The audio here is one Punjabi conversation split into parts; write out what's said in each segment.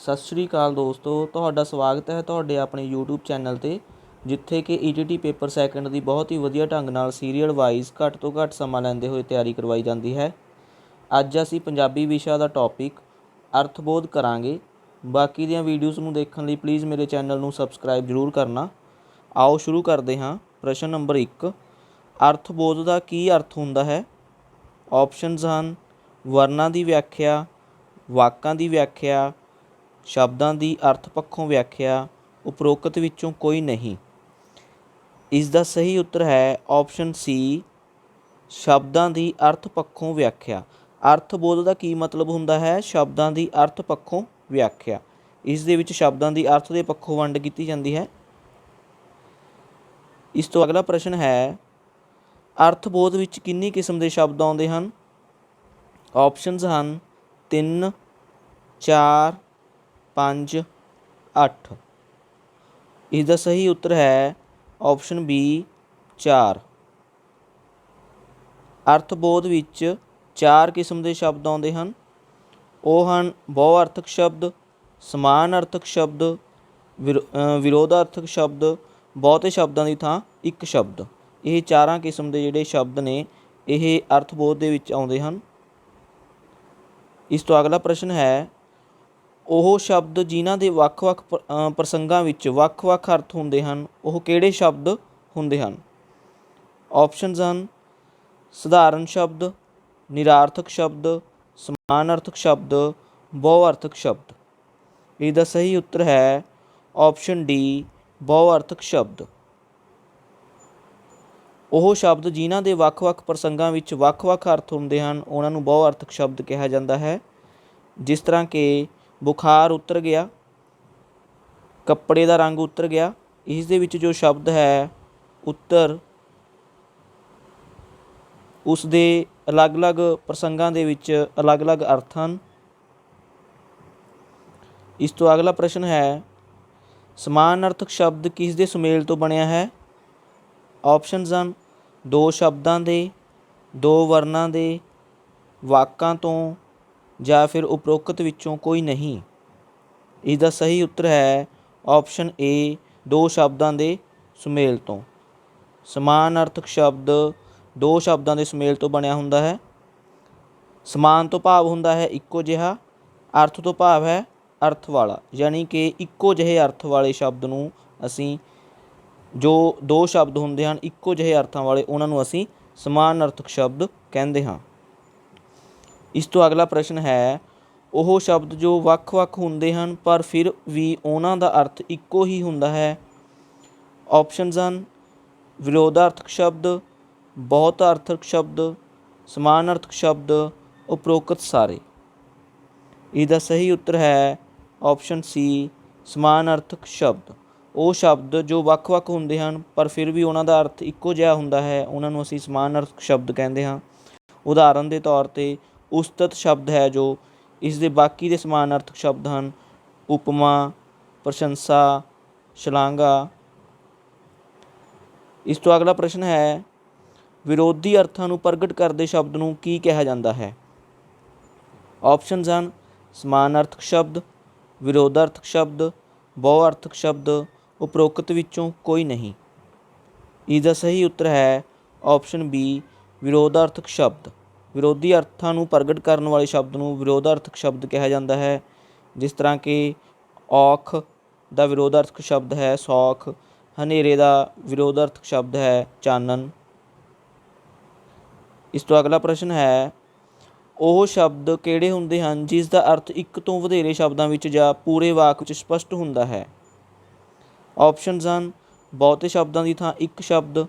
ਸਤਿ ਸ਼੍ਰੀ ਅਕਾਲ ਦੋਸਤੋ, ਤੁਹਾਡਾ ਸਵਾਗਤ ਹੈ ਤੁਹਾਡੇ ਆਪਣੇ YouTube ਚੈਨਲ 'ਤੇ, ਜਿੱਥੇ ਕਿ ETT ਪੇਪਰ ਸੈਕਿੰਡ ਦੀ ਬਹੁਤ ਹੀ ਵਧੀਆ ਢੰਗ ਨਾਲ ਸੀਰੀਅਲ ਵਾਈਜ਼ ਘੱਟ ਤੋਂ ਘੱਟ ਸਮਾਂ ਲੈਂਦੇ ਹੋਏ ਤਿਆਰੀ ਕਰਵਾਈ ਜਾਂਦੀ ਹੈ। ਅੱਜ ਅਸੀਂ ਪੰਜਾਬੀ ਵਿਸ਼ਾ ਦਾ ਟੌਪਿਕ ਅਰਥਬੋਧ ਕਰਾਂਗੇ। ਬਾਕੀ ਦੀਆਂ ਵੀਡੀਓਜ਼ ਨੂੰ ਦੇਖਣ ਲਈ ਪਲੀਜ਼ ਮੇਰੇ ਚੈਨਲ ਨੂੰ ਸਬਸਕ੍ਰਾਈਬ ਜ਼ਰੂਰ ਕਰਨਾ। ਆਓ ਸ਼ੁਰੂ ਕਰਦੇ ਹਾਂ। ਪ੍ਰਸ਼ਨ ਨੰਬਰ 1, ਅਰਥਬੋਧ ਦਾ ਕੀ ਅਰਥ ਹੁੰਦਾ ਹੈ? ਆਪਸ਼ਨਸ ਹਨ ਵਰਨਾਂ ਦੀ ਵਿਆਖਿਆ, ਵਾਕਾਂ ਦੀ ਵਿਆਖਿਆ, ਸ਼ਬਦਾਂ ਦੀ ਅਰਥ ਪੱਖੋਂ ਵਿਆਖਿਆ, ਉਪਰੋਕਤ ਵਿੱਚੋਂ ਕੋਈ ਨਹੀਂ। ਇਸ ਦਾ ਸਹੀ ਉੱਤਰ ਹੈ ਆਪਸ਼ਨ ਸੀ, ਸ਼ਬਦਾਂ ਦੀ ਅਰਥ ਪੱਖੋਂ ਵਿਆਖਿਆ। ਅਰਥਬੋਧ ਦਾ ਕੀ ਮਤਲਬ ਹੁੰਦਾ ਹੈ? ਸ਼ਬਦਾਂ ਦੀ ਅਰਥ ਪੱਖੋਂ ਵਿਆਖਿਆ। ਇਸ ਦੇ ਵਿੱਚ ਸ਼ਬਦਾਂ ਦੀ ਅਰਥ ਦੇ ਪੱਖੋਂ ਵੰਡ ਕੀਤੀ ਜਾਂਦੀ ਹੈ। ਇਸ ਤੋਂ ਅਗਲਾ ਪ੍ਰਸ਼ਨ ਹੈ, ਅਰਥਬੋਧ ਵਿੱਚ ਕਿੰਨੀ ਕਿਸਮ ਦੇ ਸ਼ਬਦ ਆਉਂਦੇ ਹਨ? ਆਪਸ਼ਨਸ ਹਨ 3, 4, 5, 8। ਇਸ ਦਾ ਸਹੀ ਉੱਤਰ ਹੈ ਆਪਸ਼ਨ ਬੀ 4। ਅਰਥਬੋਧ ਵਿੱਚ 4 ਕਿਸਮ ਦੇ ਸ਼ਬਦ ਆਉਂਦੇ ਹਨ। ਉਹ ਹਨ ਬਹੁਅਰਥਕ ਸ਼ਬਦ, ਸਮਾਨ ਅਰਥਕ ਸ਼ਬਦ, ਵਿਰੋਧਾਰਥਕ ਸ਼ਬਦ, ਬਹੁਤੇ ਸ਼ਬਦਾਂ ਦੀ ਥਾਂ ਇੱਕ ਸ਼ਬਦ। ਇਹ 4 ਕਿਸਮ ਦੇ ਜਿਹੜੇ ਸ਼ਬਦ ਨੇ ਇਹ ਅਰਥਬੋਧ ਦੇ ਵਿੱਚ ਆਉਂਦੇ ਹਨ। ਇਸ ਤੋਂ ਅਗਲਾ ਪ੍ਰਸ਼ਨ ਹੈ, ਉਹ ਸ਼ਬਦ ਜਿਨ੍ਹਾਂ ਦੇ ਵੱਖ-ਵੱਖ ਪ੍ਰਸੰਗਾਂ ਵਿੱਚ ਵੱਖ-ਵੱਖ ਅਰਥ ਹੁੰਦੇ ਹਨ, ਉਹ ਕਿਹੜੇ ਸ਼ਬਦ ਹੁੰਦੇ ਹਨ? ਆਪਸ਼ਨਸ ਹਨ ਸਧਾਰਨ ਸ਼ਬਦ, ਨਿਰਾਰਥਕ ਸ਼ਬਦ, ਸਮਾਨਾਰਥਕ ਸ਼ਬਦ, ਬਹੁਅਰਥਕ ਸ਼ਬਦ। ਇਸ ਦਾ ਸਹੀ ਉੱਤਰ ਹੈ ਆਪਸ਼ਨ ਡੀ, ਬਹੁਅਰਥਕ ਸ਼ਬਦ। ਉਹ ਸ਼ਬਦ ਜਿਨ੍ਹਾਂ ਦੇ ਵੱਖ-ਵੱਖ ਪ੍ਰਸੰਗਾਂ ਵਿੱਚ ਵੱਖ-ਵੱਖ ਅਰਥ ਹੁੰਦੇ ਹਨ, ਉਹਨਾਂ ਨੂੰ ਬਹੁਅਰਥਕ ਸ਼ਬਦ ਕਿਹਾ ਜਾਂਦਾ ਹੈ। ਜਿਸ ਤਰ੍ਹਾਂ ਕਿ ਬੁਖਾਰ ਉਤਰ ਗਿਆ, ਕੱਪੜੇ ਦਾ ਰੰਗ ਉਤਰ ਗਿਆ। ਇਸ ਦੇ ਵਿੱਚ ਜੋ ਸ਼ਬਦ ਹੈ ਉੱਤਰ, ਉਸ ਦੇ ਅਲੱਗ-ਅਲੱਗ ਪ੍ਰਸੰਗਾਂ ਦੇ ਵਿੱਚ ਅਲੱਗ-ਅਲੱਗ ਅਰਥ ਹਨ। ਇਸ ਤੋਂ ਅਗਲਾ ਪ੍ਰਸ਼ਨ ਹੈ, ਸਮਾਨਾਰਥਕ ਸ਼ਬਦ ਕਿਸ ਦੇ ਸੁਮੇਲ ਤੋਂ ਬਣਿਆ ਹੈ? ਆਪਸ਼ਨਸ ਹਨ 2 ਸ਼ਬਦਾਂ ਦੇ, 2 ਵਰਨਾਂ ਦੇ, ਵਾਕਾਂ ਤੋਂ, ਜਾਂ ਫਿਰ ਉਪਰੋਕਤ ਵਿੱਚੋਂ ਕੋਈ ਨਹੀਂ। ਇਸ ਦਾ ਸਹੀ ਉੱਤਰ ਹੈ ਆਪਸ਼ਨ ਏ, 2 ਸ਼ਬਦਾਂ ਦੇ ਸੁਮੇਲ ਤੋਂ। ਸਮਾਨਾਰਥਕ ਸ਼ਬਦ 2 ਸ਼ਬਦਾਂ ਦੇ ਸੁਮੇਲ ਤੋਂ ਬਣਿਆ ਹੁੰਦਾ ਹੈ। ਸਮਾਨ ਤੋਂ ਭਾਵ ਹੁੰਦਾ ਹੈ ਇੱਕੋ ਜਿਹਾ, ਅਰਥ ਤੋਂ ਭਾਵ ਹੈ ਅਰਥ ਵਾਲਾ, ਯਾਨੀ ਕਿ ਇੱਕੋ ਜਿਹੇ ਅਰਥ ਵਾਲੇ ਸ਼ਬਦ ਨੂੰ ਅਸੀਂ, ਜੋ 2 ਸ਼ਬਦ ਹੁੰਦੇ ਹਨ ਇੱਕੋ ਜਿਹੇ ਅਰਥਾਂ ਵਾਲੇ, ਉਹਨਾਂ ਨੂੰ ਅਸੀਂ ਸਮਾਨਾਰਥਕ ਸ਼ਬਦ ਕਹਿੰਦੇ ਹਾਂ। ਇਸ ਤੋਂ ਅਗਲਾ ਪ੍ਰਸ਼ਨ ਹੈ, ਉਹ ਸ਼ਬਦ ਜੋ ਵੱਖ-ਵੱਖ ਹੁੰਦੇ ਹਨ ਪਰ ਫਿਰ ਵੀ ਉਹਨਾਂ ਦਾ ਅਰਥ ਇੱਕੋ ਹੀ ਹੁੰਦਾ ਹੈ। ਆਪਸ਼ਨਸ ਹਨ ਵਿਰੋਧਾਰਥਕ ਸ਼ਬਦ, ਬਹੁਤਾਰਥਕ ਸ਼ਬਦ, ਸਮਾਨਾਰਥਕ ਸ਼ਬਦ, ਉਪਰੋਕਤ ਸਾਰੇ। ਇਸ ਦਾ ਸਹੀ ਉੱਤਰ ਹੈ ਆਪਸ਼ਨ ਸੀ, ਸਮਾਨਾਰਥਕ ਸ਼ਬਦ। ਉਹ ਸ਼ਬਦ ਜੋ ਵੱਖ-ਵੱਖ ਹੁੰਦੇ ਹਨ ਪਰ ਫਿਰ ਵੀ ਉਹਨਾਂ ਦਾ ਅਰਥ ਇੱਕੋ ਜਿਹਾ ਹੁੰਦਾ ਹੈ, ਉਹਨਾਂ ਨੂੰ ਅਸੀਂ ਸਮਾਨਾਰਥਕ ਸ਼ਬਦ ਕਹਿੰਦੇ ਹਾਂ। ਉਦਾਹਰਨ ਦੇ ਤੌਰ 'ਤੇ ਉਸਤਤ ਸ਼ਬਦ ਹੈ ਜੋ ਇਸ ਦੇ ਬਾਕੀ ਦੇ ਸਮਾਨਾਰਥਕ ਸ਼ਬਦ ਹਨ, ਉਪਮਾ, ਪ੍ਰਸ਼ੰਸਾ, ਸ਼ਲਾਘਾ। ਇਸ ਤੋਂ ਅਗਲਾ ਪ੍ਰਸ਼ਨ ਹੈ, ਵਿਰੋਧੀ ਅਰਥਾਂ ਨੂੰ ਪ੍ਰਗਟ ਕਰਦੇ ਸ਼ਬਦ ਨੂੰ ਕੀ ਕਿਹਾ ਜਾਂਦਾ ਹੈ? ਆਪਸ਼ਨਸ ਹਨ ਸਮਾਨਾਰਥਕ ਸ਼ਬਦ, ਵਿਰੋਧਾਰਥਕ ਸ਼ਬਦ, ਬਹੁਅਰਥਕ ਸ਼ਬਦ, ਉਪਰੋਕਤ ਵਿੱਚੋਂ ਕੋਈ ਨਹੀਂ। ਇਸ ਦਾ ਸਹੀ ਉੱਤਰ ਹੈ ਆਪਸ਼ਨ ਬੀ, ਵਿਰੋਧਾਰਥਕ ਸ਼ਬਦ। ਵਿਰੋਧੀ ਅਰਥਾਂ ਨੂੰ ਪ੍ਰਗਟ ਕਰਨ ਵਾਲੇ ਸ਼ਬਦ ਨੂੰ ਵਿਰੋਧਾਰਥਕ ਸ਼ਬਦ ਕਿਹਾ ਜਾਂਦਾ ਹੈ। ਜਿਸ ਤਰ੍ਹਾਂ ਕਿ ਔਖ ਦਾ ਵਿਰੋਧਾਰਥਕ ਸ਼ਬਦ ਹੈ ਸੌਖ, ਹਨੇਰੇ ਦਾ ਵਿਰੋਧਾਰਥਕ ਸ਼ਬਦ ਹੈ ਚਾਨਣ। ਇਸ ਤੋਂ ਅਗਲਾ ਪ੍ਰਸ਼ਨ ਹੈ, ਉਹ ਸ਼ਬਦ ਕਿਹੜੇ ਹੁੰਦੇ ਹਨ ਜਿਸ ਦਾ ਅਰਥ ਇੱਕ ਤੋਂ ਵਧੇਰੇ ਸ਼ਬਦਾਂ ਵਿੱਚ ਜਾਂ ਪੂਰੇ ਵਾਕ ਵਿੱਚ ਸਪਸ਼ਟ ਹੁੰਦਾ ਹੈ? ਆਪਸ਼ਨਸ ਹਨ ਬਹੁਤੇ ਸ਼ਬਦਾਂ ਦੀ ਥਾਂ ਇੱਕ ਸ਼ਬਦ,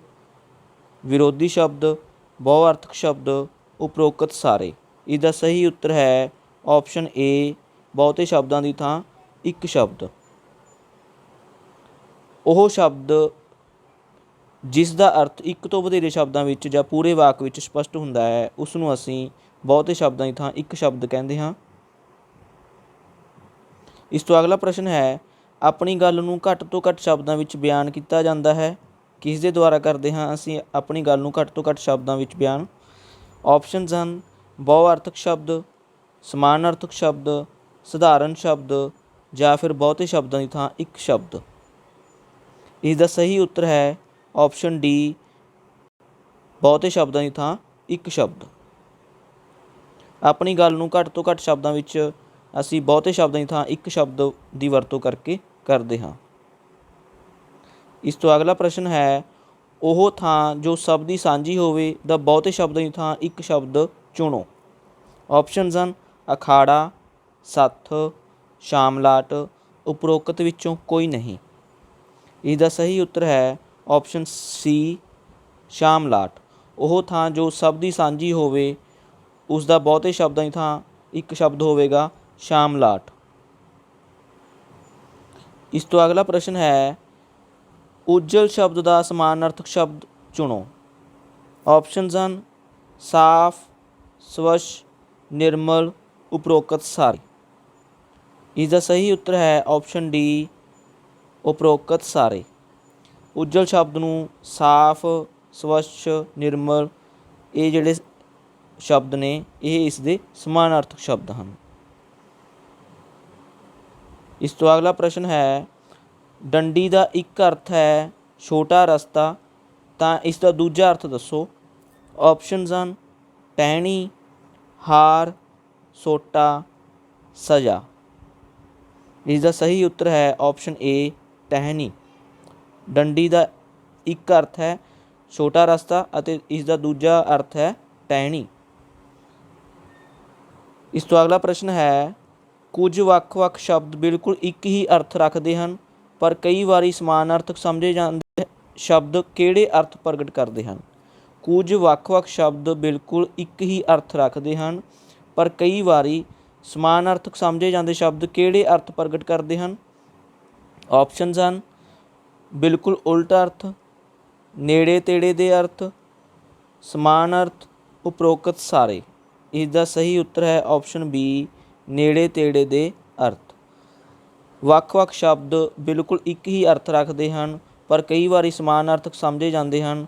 ਵਿਰੋਧੀ ਸ਼ਬਦ, ਬਹੁਅਰਥਕ ਸ਼ਬਦ, ਉਪਰੋਕਤ ਸਾਰੇ। ਇਸ ਦਾ ਸਹੀ ਉੱਤਰ ਹੈ ਆਪਸ਼ਨ ਏ, ਬਹੁਤੇ ਸ਼ਬਦਾਂ ਦੀ ਥਾਂ ਇੱਕ ਸ਼ਬਦ। ਉਹ ਸ਼ਬਦ ਜਿਸ ਦਾ ਅਰਥ ਇੱਕ ਤੋਂ ਵਧੇਰੇ ਸ਼ਬਦਾਂ ਵਿੱਚ ਜਾਂ ਪੂਰੇ ਵਾਕ ਵਿੱਚ ਸਪਸ਼ਟ ਹੁੰਦਾ ਹੈ, ਉਸ ਨੂੰ ਅਸੀਂ ਬਹੁਤੇ ਸ਼ਬਦਾਂ ਦੀ ਥਾਂ ਇੱਕ ਸ਼ਬਦ ਕਹਿੰਦੇ ਹਾਂ। ਇਸ ਤੋਂ ਅਗਲਾ ਪ੍ਰਸ਼ਨ ਹੈ, ਆਪਣੀ ਗੱਲ ਨੂੰ ਘੱਟ ਤੋਂ ਘੱਟ ਸ਼ਬਦਾਂ ਵਿੱਚ ਬਿਆਨ ਕੀਤਾ ਜਾਂਦਾ ਹੈ। ਕਿਸ ਦੇ ਦੁਆਰਾ ਕਰਦੇ ਹਾਂ ਅਸੀਂ ਆਪਣੀ ਗੱਲ ਨੂੰ ਘੱਟ ਤੋਂ ਘੱਟ ਸ਼ਬਦਾਂ ਵਿੱਚ ਬਿਆਨ? ਆਪਸ਼ਨਸ ਹਨ ਬਹੁਅਰਥਕ ਸ਼ਬਦ, ਸਮਾਨਾਰਥਕ ਸ਼ਬਦ, ਸਧਾਰਨ ਸ਼ਬਦ, ਜਾਂ ਫਿਰ ਬਹੁਤੇ ਸ਼ਬਦਾਂ ਦੀ ਥਾਂ ਇੱਕ ਸ਼ਬਦ। ਇਸ ਦਾ ਸਹੀ ਉੱਤਰ ਹੈ ਆਪਸ਼ਨ ਡੀ, ਬਹੁਤੇ ਸ਼ਬਦਾਂ ਦੀ ਥਾਂ ਇੱਕ ਸ਼ਬਦ। ਆਪਣੀ ਗੱਲ ਨੂੰ ਘੱਟ ਤੋਂ ਘੱਟ ਸ਼ਬਦਾਂ ਵਿੱਚ ਅਸੀਂ ਬਹੁਤੇ ਸ਼ਬਦਾਂ ਦੀ ਥਾਂ ਇੱਕ ਸ਼ਬਦ ਦੀ ਵਰਤੋਂ ਕਰਕੇ ਕਰਦੇ ਹਾਂ। ਇਸ ਤੋਂ ਅਗਲਾ ਪ੍ਰਸ਼ਨ ਹੈ, ਉਹ ਥਾਂ ਜੋ ਸਭ ਦੀ ਸਾਂਝੀ ਹੋਵੇ ਦਾ ਬਹੁਤੇ ਸ਼ਬਦਾਂ ਦੀ ਥਾਂ ਇੱਕ ਸ਼ਬਦ ਚੁਣੋ। ਆਪਸ਼ਨਸ ਹਨ ਅਖਾੜਾ, ਸੱਥ, ਸ਼ਾਮਲਾਟ, ਉਪਰੋਕਤ ਵਿੱਚੋਂ ਕੋਈ ਨਹੀਂ। ਇਸ ਦਾ ਸਹੀ ਉੱਤਰ ਹੈ ਆਪਸ਼ਨ ਸੀ, ਸ਼ਾਮਲਾਟ। ਉਹ ਥਾਂ ਜੋ ਸਭ ਦੀ ਸਾਂਝੀ ਹੋਵੇ ਉਸ ਦਾ ਬਹੁਤੇ ਸ਼ਬਦਾਂ ਦੀ ਥਾਂ ਇੱਕ ਸ਼ਬਦ ਹੋਵੇਗਾ ਸ਼ਾਮਲਾਟ। ਇਸ ਤੋਂ ਅਗਲਾ ਪ੍ਰਸ਼ਨ ਹੈ, ਉਜਲ ਸ਼ਬਦ ਦਾ ਸਮਾਨਾਰਥਕ ਸ਼ਬਦ ਚੁਣੋ। ਆਪਸ਼ਨਸ ਹਨ ਸਾਫ਼, ਸਵੱਛ, ਨਿਰਮਲ, ਉਪਰੋਕਤ ਸਾਰੇ। ਇਸ ਦਾ ਸਹੀ ਉੱਤਰ ਹੈ ਆਪਸ਼ਨ ਡੀ, ਉਪਰੋਕਤ ਸਾਰੇ। ਉਜਲ ਸ਼ਬਦ ਨੂੰ ਸਾਫ਼, ਸਵੱਛ, ਨਿਰਮਲ ਇਹ ਜਿਹੜੇ ਸ਼ਬਦ ਨੇ ਇਹ ਇਸ ਦੇ ਸਮਾਨਾਰਥਕ ਸ਼ਬਦ ਹਨ। ਇਸ ਤੋਂ ਅਗਲਾ ਪ੍ਰਸ਼ਨ ਹੈ, ਡੰਡੀ ਦਾ ਇੱਕ ਅਰਥ ਹੈ ਛੋਟਾ ਰਸਤਾ, ਤਾਂ ਇਸ ਦਾ ਦੂਜਾ ਅਰਥ ਦੱਸੋ। ਆਪਸ਼ਨਸ ਹਨ ਟਹਿਣੀ, ਹਾਰ, ਸੋਟਾ, ਸਜ਼ਾ। ਇਸ ਦਾ ਸਹੀ ਉੱਤਰ ਹੈ ਆਪਸ਼ਨ ਏ, ਟਹਿਣੀ। ਡੰਡੀ ਦਾ ਇੱਕ ਅਰਥ ਹੈ ਛੋਟਾ ਰਸਤਾ ਅਤੇ ਇਸ ਦਾ ਦੂਜਾ ਅਰਥ ਹੈ ਟਹਿਣੀ। ਇਸ ਤੋਂ ਅਗਲਾ ਪ੍ਰਸ਼ਨ ਹੈ, ਕੁਝ ਵੱਖ-ਵੱਖ ਸ਼ਬਦ ਬਿਲਕੁਲ ਇੱਕ ਹੀ ਅਰਥ ਰੱਖਦੇ ਹਨ ਪਰ ਕਈ ਵਾਰੀ ਸਮਾਨਾਰਥਕ ਸਮਝੇ ਜਾਂਦੇ ਸ਼ਬਦ ਕਿਹੜੇ ਅਰਥ ਪ੍ਰਗਟ ਕਰਦੇ ਹਨ। ਕੁਝ ਵੱਖ-ਵੱਖ ਸ਼ਬਦ ਬਿਲਕੁਲ ਇੱਕ ਹੀ ਅਰਥ ਰੱਖਦੇ ਹਨ ਪਰ ਕਈ ਵਾਰੀ ਸਮਾਨਾਰਥਕ ਸਮਝੇ ਜਾਂਦੇ ਸ਼ਬਦ ਕਿਹੜੇ ਅਰਥ ਪ੍ਰਗਟ ਕਰਦੇ ਹਨ। ਆਪਸ਼ਨਸ ਹਨ ਬਿਲਕੁਲ ਉਲਟ ਅਰਥ, ਨੇੜੇ ਤੇੜੇ ਦੇ ਅਰਥ, ਸਮਾਨ ਅਰਥ, ਉਪਰੋਕਤ ਸਾਰੇ। ਇਸ ਦਾ ਸਹੀ ਉੱਤਰ ਹੈ ਆਪਸ਼ਨ ਬੀ, ਨੇੜੇ ਤੇੜੇ ਦੇ ਅਰਥ। ਵੱਖ-ਵੱਖ ਸ਼ਬਦ ਬਿਲਕੁਲ ਇੱਕ ਹੀ ਅਰਥ ਰੱਖਦੇ ਹਨ ਪਰ ਕਈ ਵਾਰੀ ਸਮਾਨਾਰਥਕ ਸਮਝੇ ਜਾਂਦੇ ਹਨ।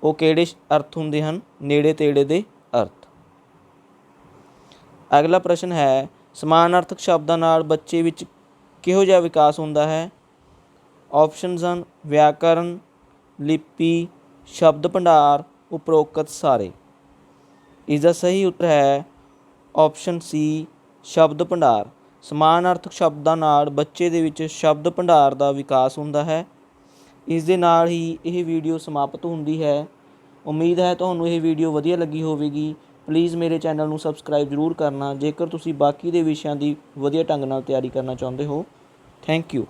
ਉਹ ਕਿਹੜੇ ਅਰਥ ਹੁੰਦੇ ਹਨ? ਨੇੜੇ ਤੇੜੇ ਦੇ ਅਰਥ। ਅਗਲਾ ਪ੍ਰਸ਼ਨ ਹੈ, ਸਮਾਨਾਰਥਕ ਸ਼ਬਦਾਂ ਨਾਲ ਬੱਚੇ ਵਿੱਚ ਕਿਹੋ ਜਿਹਾ ਵਿਕਾਸ ਹੁੰਦਾ ਹੈ। ਆਪਸ਼ਨਸ ਹਨ ਵਿਆਕਰਨ, ਲਿਪੀ, ਸ਼ਬਦ ਭੰਡਾਰ, ਉਪਰੋਕਤ ਸਾਰੇ। ਇਸ ਦਾ ਸਹੀ ਉੱਤਰ ਹੈ ਆਪਸ਼ਨ ਸੀ, ਸ਼ਬਦ ਭੰਡਾਰ। ਸਮਾਨਾਰਥਕ ਸ਼ਬਦਾਂ ਨਾਲ ਬੱਚੇ ਦੇ ਵਿੱਚ ਸ਼ਬਦ ਭੰਡਾਰ ਦਾ ਵਿਕਾਸ ਹੁੰਦਾ ਹੈ। ਇਸ ਦੇ ਨਾਲ ਹੀ ਇਹ ਵੀਡੀਓ ਸਮਾਪਤ ਹੁੰਦੀ ਹੈ। ਉਮੀਦ ਹੈ ਤੁਹਾਨੂੰ ਇਹ ਵੀਡੀਓ ਵਧੀਆ ਲੱਗੀ ਹੋਵੇਗੀ। ਪਲੀਜ਼ ਮੇਰੇ ਚੈਨਲ ਨੂੰ ਸਬਸਕ੍ਰਾਈਬ ਜ਼ਰੂਰ ਕਰਨਾ ਜੇਕਰ ਤੁਸੀਂ ਬਾਕੀ ਦੇ ਵਿਸ਼ਿਆਂ ਦੀ ਵਧੀਆ ਢੰਗ ਨਾਲ ਤਿਆਰੀ ਕਰਨਾ ਚਾਹੁੰਦੇ ਹੋ। Thank you.